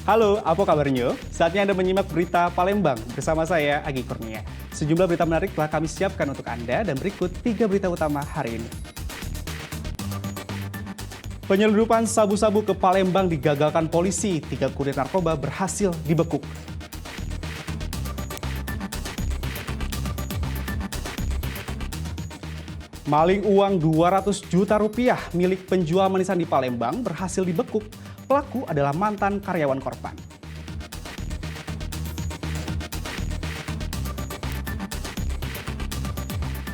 Halo, apa kabarnya? Saatnya Anda menyimak berita Palembang bersama saya, Agi Kurnia. Sejumlah berita menarik telah kami siapkan untuk Anda dan berikut 3 berita utama hari ini. Penyelundupan sabu-sabu ke Palembang digagalkan polisi. 3 kurir narkoba berhasil dibekuk. Maling uang 200 juta rupiah milik penjual manisan di Palembang berhasil dibekuk. Pelaku adalah mantan karyawan korban.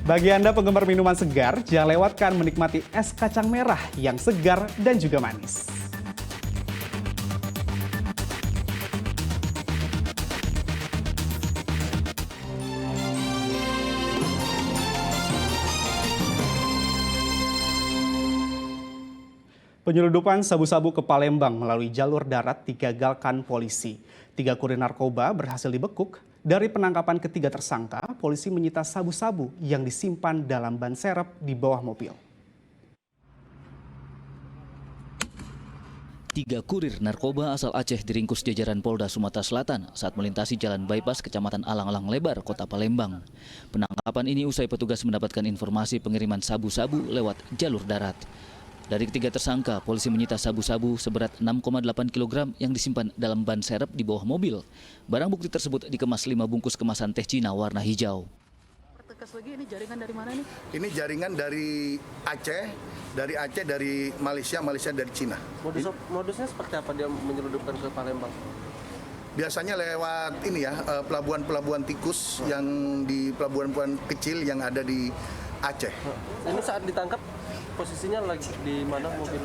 Bagi Anda penggemar minuman segar, jangan lewatkan menikmati es kacang merah yang segar dan juga manis. Penyelundupan sabu-sabu ke Palembang melalui jalur darat digagalkan polisi. 3 kurir narkoba berhasil dibekuk. Dari penangkapan ketiga tersangka, polisi menyita sabu-sabu yang disimpan dalam ban serep di bawah mobil. 3 kurir narkoba asal Aceh diringkus jajaran Polda Sumatera Selatan saat melintasi jalan bypass Kecamatan Alang-Alang Lebar, Kota Palembang. Penangkapan ini usai petugas mendapatkan informasi pengiriman sabu-sabu lewat jalur darat. Dari ketiga tersangka, polisi menyita sabu-sabu seberat 6,8 kg yang disimpan dalam ban serep di bawah mobil. Barang bukti tersebut dikemas 5 bungkus kemasan teh Cina warna hijau. Tegas lagi, ini jaringan dari mana nih? Ini jaringan dari Aceh, dari Malaysia dari Cina. Modusnya seperti apa dia menyelundupkan ke Palembang? Biasanya lewat ini ya, pelabuhan-pelabuhan tikus yang di pelabuhan-pelabuhan kecil yang ada di Aceh. Ini saat ditangkap posisinya lagi di mana mobil?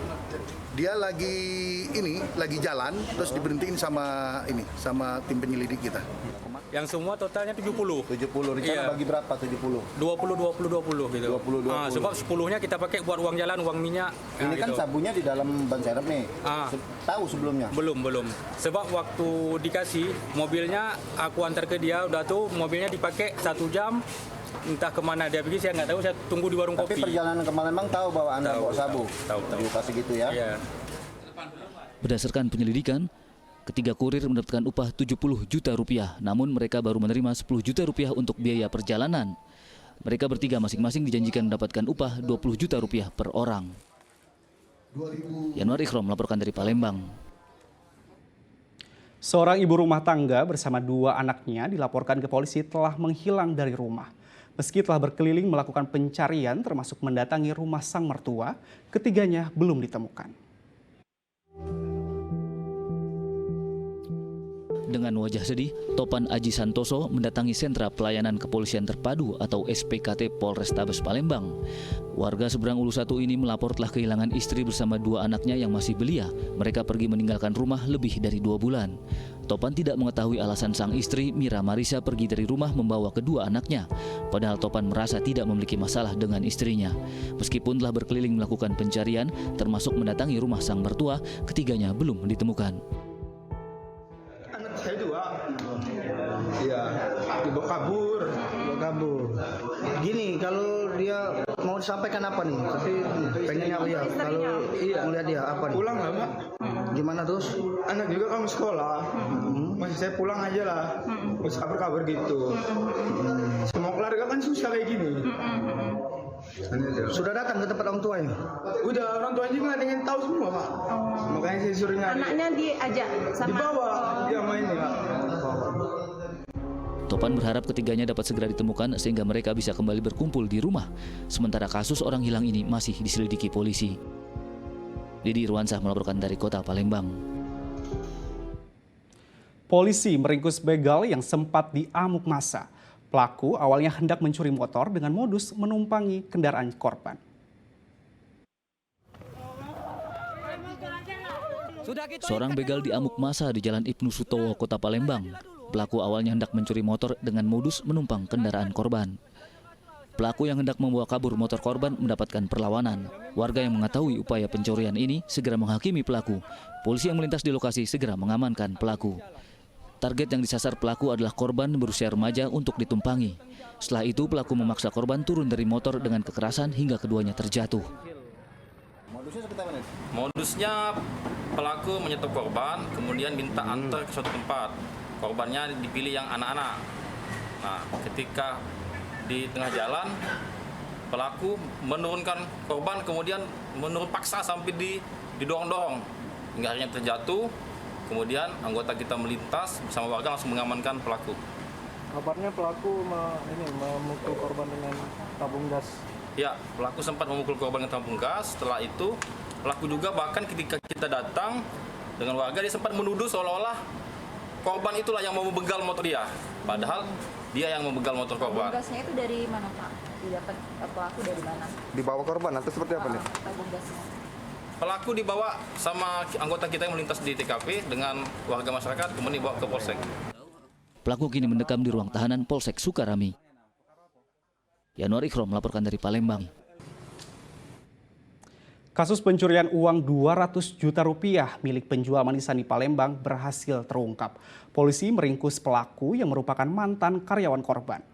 Dia lagi jalan, terus diberhentiin sama tim penyelidik kita. Yang semua totalnya 70. 70, rencana Iya. bagi berapa 70? 20 gitu. 20. Sebab 10-nya kita pakai buat uang jalan, uang minyak. Ini kan gitu. sabunya di dalam ban serep nih. Tahu sebelumnya? Belum. Sebab waktu dikasih mobilnya aku antar ke dia, udah tuh mobilnya dipakai 1 jam. Entah kemana dia pergi, saya nggak tahu, saya tunggu di warung Tapi kopi. perjalanan ke Palembang tahu bahwa Anda bawa sabu? Tahu. Dikasih gitu ya? Iya. Berdasarkan penyelidikan, ketiga kurir mendapatkan upah 70 juta rupiah, namun mereka baru menerima 10 juta rupiah untuk biaya perjalanan. Mereka bertiga masing-masing dijanjikan mendapatkan upah 20 juta rupiah per orang. Yanuar Ikhrom melaporkan dari Palembang. Seorang ibu rumah tangga bersama 2 anaknya dilaporkan ke polisi telah menghilang dari rumah. Meski telah berkeliling melakukan pencarian termasuk mendatangi rumah sang mertua, ketiganya belum ditemukan. Dengan wajah sedih, Topan Aji Santoso mendatangi Sentra Pelayanan Kepolisian Terpadu atau SPKT Polrestabes Palembang. Warga seberang Ulu 1 ini melapor telah kehilangan istri bersama 2 anaknya yang masih belia. Mereka pergi meninggalkan rumah lebih dari 2 bulan. Topan tidak mengetahui alasan sang istri, Mira Marisa, pergi dari rumah membawa kedua anaknya. Padahal Topan merasa tidak memiliki masalah dengan istrinya. Meskipun telah berkeliling melakukan pencarian, termasuk mendatangi rumah sang mertua, ketiganya belum ditemukan. Anak saya 2. Iya, dibawa kabur. Gini, kalau dia mau disampaikan apa nih? Tapi pengennya apa ya? Kalau melihat dia apa nih? Pulang lah, Mbak. Gimana terus? Anak juga kan sekolah. Masih saya pulang aja lah. Terus kabar-kabar gitu. Semua keluarga kan susah kayak gini. Sudah datang ke tempat orang tua ini? Udah, orang tuanya juga ada yang tahu semua, Pak. Makanya saya suruh nyari. Anaknya diajak sama Dibawa, dia main ya. Topan berharap ketiganya dapat segera ditemukan sehingga mereka bisa kembali berkumpul di rumah. Sementara kasus orang hilang ini masih diselidiki polisi. Didi Irwansah melaporkan dari Kota Palembang. Polisi meringkus begal yang sempat diamuk massa. Pelaku awalnya hendak mencuri motor dengan modus menumpangi kendaraan korban. Seorang begal diamuk massa di Jalan Ibnu Sutowo, Kota Palembang. Pelaku awalnya hendak mencuri motor dengan modus menumpang kendaraan korban. Pelaku yang hendak membawa kabur motor korban mendapatkan perlawanan. Warga yang mengetahui upaya pencurian ini segera menghakimi pelaku. Polisi yang melintas di lokasi segera mengamankan pelaku. Target yang disasar pelaku adalah korban berusia remaja untuk ditumpangi. Setelah itu pelaku memaksa korban turun dari motor dengan kekerasan hingga keduanya terjatuh. Modusnya seperti apa nih? Modusnya pelaku menyetop korban, kemudian minta antar ke suatu tempat. Korbannya dipilih yang anak-anak. Nah, ketika di tengah jalan, pelaku menurunkan korban, kemudian menurun paksa sampai didorong-dorong. Hingga akhirnya terjatuh, kemudian anggota kita melintas bersama warga langsung mengamankan pelaku. Kabarnya pelaku memukul korban dengan tabung gas. Ya, pelaku sempat memukul korban dengan tabung gas. Setelah itu, pelaku juga bahkan ketika kita datang dengan warga, dia sempat menuduh seolah-olah korban itulah yang mau membegal motor dia. Padahal dia yang membegal motor korban. Tabung gasnya itu dari mana, Pak? Didapat pelaku dari mana? Dibawa korban atau seperti apa nih? Tabung gasnya. Pelaku dibawa sama anggota kita yang melintas di TKP dengan warga masyarakat, kemudian dibawa ke Polsek. Pelaku kini mendekam di ruang tahanan Polsek Sukarami. Yanuar Ikhrom melaporkan dari Palembang. Kasus pencurian uang 200 juta rupiah milik penjual manisan di Palembang berhasil terungkap. Polisi meringkus pelaku yang merupakan mantan karyawan korban.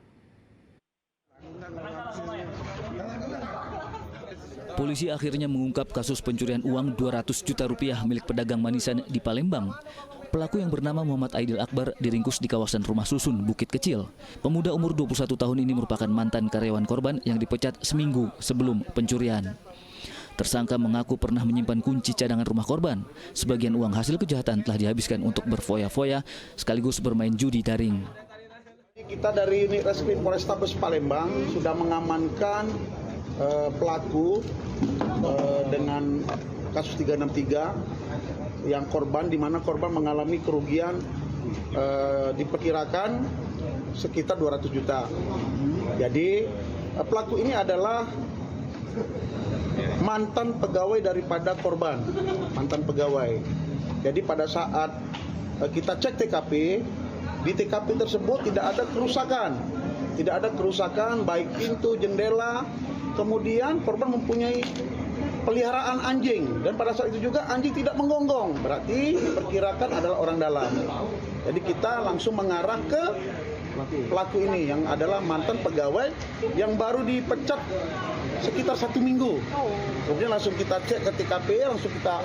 Polisi akhirnya mengungkap kasus pencurian uang 200 juta rupiah milik pedagang manisan di Palembang. Pelaku yang bernama Muhammad Aidil Akbar diringkus di kawasan Rumah Susun, Bukit Kecil. Pemuda umur 21 tahun ini merupakan mantan karyawan korban yang dipecat seminggu sebelum pencurian. Tersangka mengaku pernah menyimpan kunci cadangan rumah korban. Sebagian uang hasil kejahatan telah dihabiskan untuk berfoya-foya sekaligus bermain judi daring. Kita dari unit reskrim Polrestabes Palembang sudah mengamankan pelaku dengan kasus 363 yang korban, di mana korban mengalami kerugian diperkirakan sekitar 200 juta. Jadi pelaku ini adalah mantan pegawai daripada korban, mantan pegawai. Jadi pada saat kita cek TKP, di TKP tersebut tidak ada kerusakan baik pintu, jendela. Kemudian korban mempunyai peliharaan anjing dan pada saat itu juga anjing tidak menggonggong, berarti diperkirakan adalah orang dalam. Jadi kita langsung mengarah ke pelaku ini yang adalah mantan pegawai yang baru dipecat sekitar 1 minggu. Kemudian langsung kita cek ke TKP, langsung kita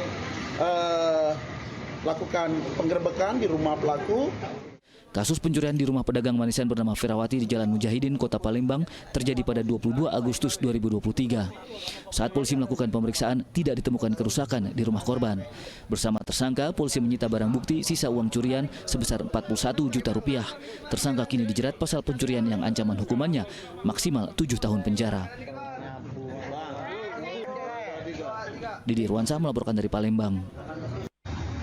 lakukan penggerebekan di rumah pelaku. Kasus pencurian di rumah pedagang manisan bernama Ferawati di Jalan Mujahidin, Kota Palembang terjadi pada 22 Agustus 2023. Saat polisi melakukan pemeriksaan, tidak ditemukan kerusakan di rumah korban. Bersama tersangka, polisi menyita barang bukti sisa uang curian sebesar 41 juta rupiah. Tersangka kini dijerat pasal pencurian yang ancaman hukumannya maksimal 7 tahun penjara. Didi Irwansyah melaporkan dari Palembang.